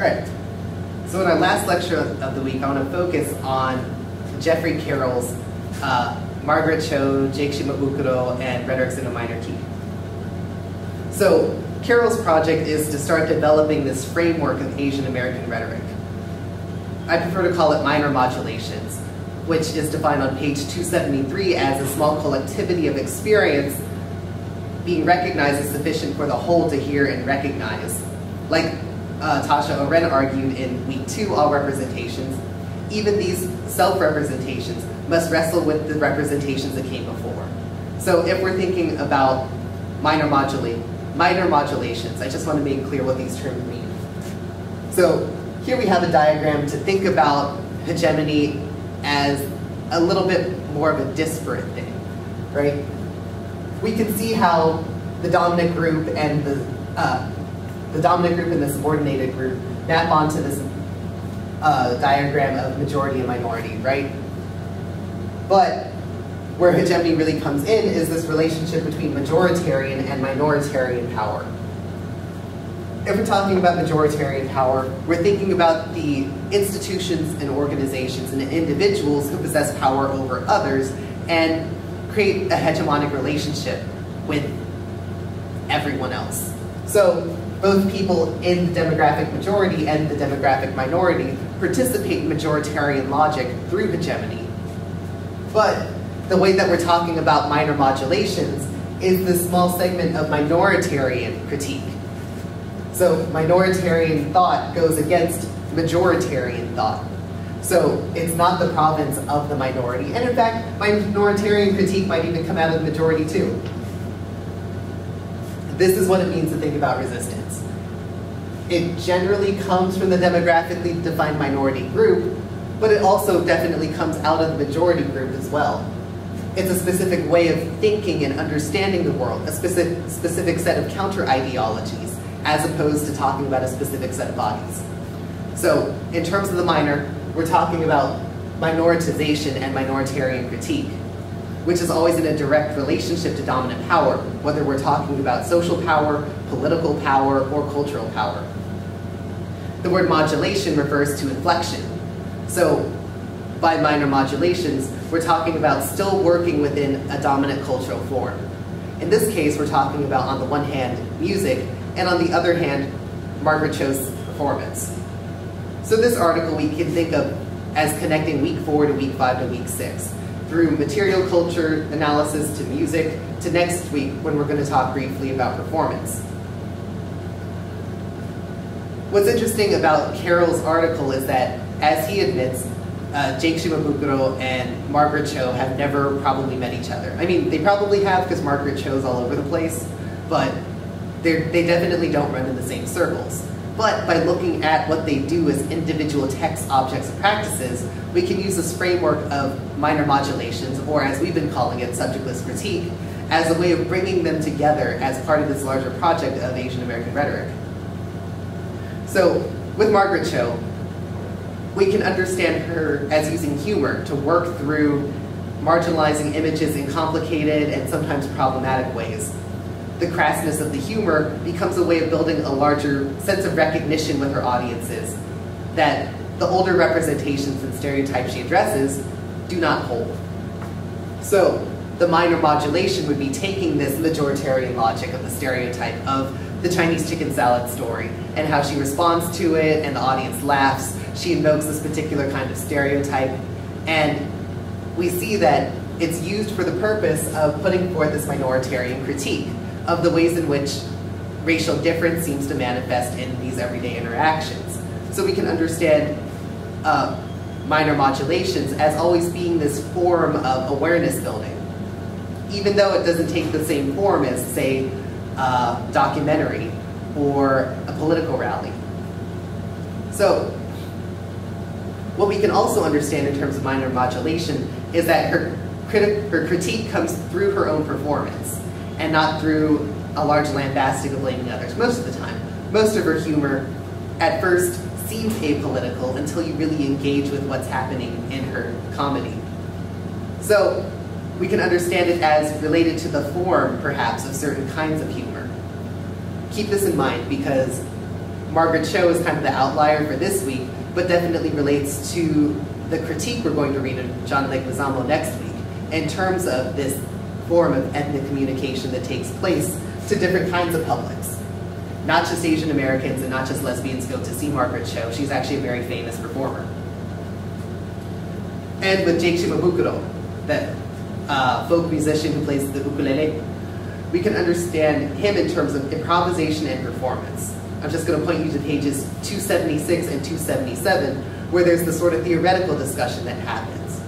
Alright, so in our last lecture of the week, I want to focus on Jeffrey Carroll's Margaret Cho, Jake Shimabukuro, and Rhetorics in a Minor Key. So Carroll's project is to start developing this framework of Asian American rhetoric. I prefer to call it minor modulations, which is defined on page 273 as a small collectivity of experience being recognized as sufficient for the whole to hear and recognize. Like Tasha Oren argued in week 2, all representations, even these self-representations must wrestle with the representations that came before. So if we're thinking about minor modulations, I just want to make clear what these terms mean. So here we have a diagram to think about hegemony as a little bit more of a disparate thing, right? We can see how the dominant group and the subordinated group map onto this diagram of majority and minority, right? But where hegemony really comes in is this relationship between majoritarian and minoritarian power. If we're talking about majoritarian power, we're thinking about the institutions and organizations and individuals who possess power over others and create a hegemonic relationship with everyone else. So both people in the demographic majority and the demographic minority participate in majoritarian logic through hegemony. But the way that we're talking about minor modulations is this small segment of minoritarian critique. So minoritarian thought goes against majoritarian thought. So it's not the province of the minority. And in fact, minoritarian critique might even come out of the majority too. This is what it means to think about resistance. It generally comes from the demographically defined minority group, but it also definitely comes out of the majority group as well. It's a specific way of thinking and understanding the world, a specific set of counter-ideologies, as opposed to talking about a specific set of bodies. So in terms of the minor, we're talking about minoritization and minoritarian critique, which is always in a direct relationship to dominant power, whether we're talking about social power, political power, or cultural power. The word modulation refers to inflection. So by minor modulations, we're talking about still working within a dominant cultural form. In this case, we're talking about, on the one hand, music, and on the other hand, Margaret Cho's performance. So this article we can think of as connecting week 4 to week 5 to week 6, through material culture analysis to music, to next week when we're going to talk briefly about performance. What's interesting about Carroll's article is that, as he admits, Jake Shimabukuro and Margaret Cho have never probably met each other. I mean, they probably have because Margaret Cho's all over the place, but they definitely don't run in the same circles. But by looking at what they do as individual text, objects, and practices, we can use this framework of minor modulations, or as we've been calling it, subjectless critique, as a way of bringing them together as part of this larger project of Asian American rhetoric. So with Margaret Cho, we can understand her as using humor to work through marginalizing images in complicated and sometimes problematic ways. The crassness of the humor becomes a way of building a larger sense of recognition with her audiences that the older representations and stereotypes she addresses do not hold. So the minor modulation would be taking this majoritarian logic of the stereotype of the Chinese chicken salad story and how she responds to it and the audience laughs. She invokes this particular kind of stereotype, and we see that it's used for the purpose of putting forth this minoritarian critique of the ways in which racial difference seems to manifest in these everyday interactions. So we can understand minor modulations as always being this form of awareness building, even though it doesn't take the same form as, say, a documentary or a political rally. So what we can also understand in terms of minor modulation is that her critique comes through her own performance, and not through a large lambasting of blaming others most of the time. Most of her humor at first seems apolitical until you really engage with what's happening in her comedy. So we can understand it as related to the form, perhaps, of certain kinds of humor. Keep this in mind because Margaret Cho is kind of the outlier for this week, but definitely relates to the critique we're going to read of John Leguizamo next week in terms of this form of ethnic communication that takes place to different kinds of publics. Not just Asian Americans and not just lesbians go to see Margaret Cho. She's actually a very famous performer. And with Jake Shimabukuro, that folk musician who plays the ukulele, we can understand him in terms of improvisation and performance. I'm just going to point you to pages 276 and 277, where there's the sort of theoretical discussion that happens.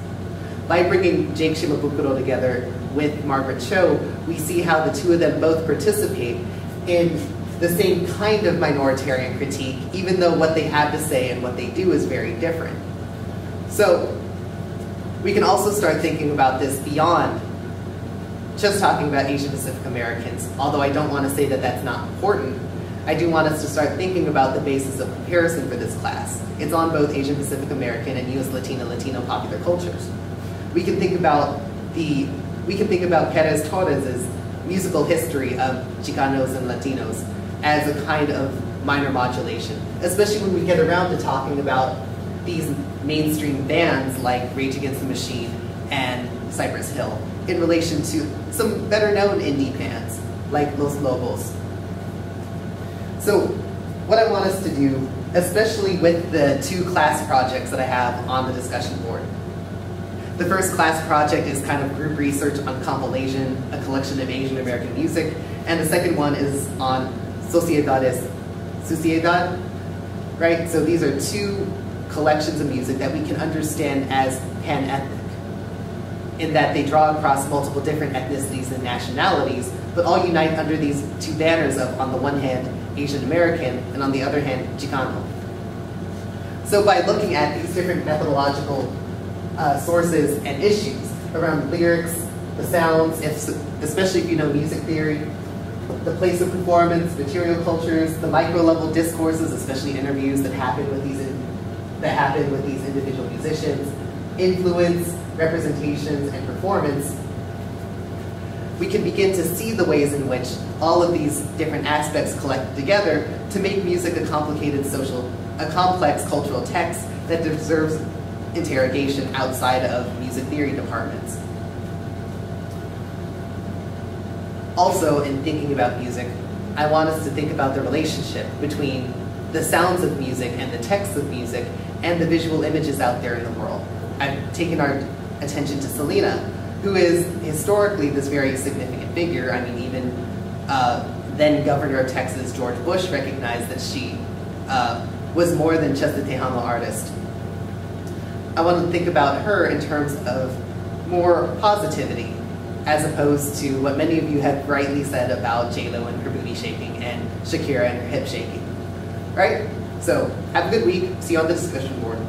By bringing Jake Shimabukuro together with Margaret Cho, we see how the two of them both participate in the same kind of minoritarian critique, even though what they have to say and what they do is very different. So we can also start thinking about this beyond just talking about Asian Pacific Americans, although I don't want to say that that's not important. I do want us to start thinking about the basis of comparison for this class. It's on both Asian Pacific American and US Latino popular cultures. We can think about Perez Torres's musical history of Chicanos and Latinos as a kind of minor modulation, especially when we get around to talking about these mainstream bands like Rage Against the Machine and Cypress Hill in relation to some better known indie bands like Los Lobos. So what I want us to do, especially with the two class projects that I have on the discussion board. The first class project is kind of group research on Compilation, a collection of Asian American music, and the second one is on Sociedad, right? So these are two collections of music that we can understand as pan-ethnic, in that they draw across multiple different ethnicities and nationalities, but all unite under these two banners of, on the one hand, Asian American, and on the other hand, Chicano. So by looking at these different methodological sources and issues around lyrics, the sounds, especially if you know music theory, the place of performance, material cultures, the micro-level discourses, especially interviews that happen with these individual musicians, influence, representations, and performance, we can begin to see the ways in which all of these different aspects collect together to make music a complex cultural text that deserves interrogation outside of music theory departments. Also, in thinking about music, I want us to think about the relationship between the sounds of music and the texts of music and the visual images out there in the world. I've taken our attention to Selena, who is historically this very significant figure. I mean, even then Governor of Texas, George Bush, recognized that she was more than just a Tejano artist. I want to think about her in terms of more positivity, as opposed to what many of you have rightly said about J-Lo and her booty shaking and Shakira and her hip shaking, right? So have a good week. See you on the discussion board.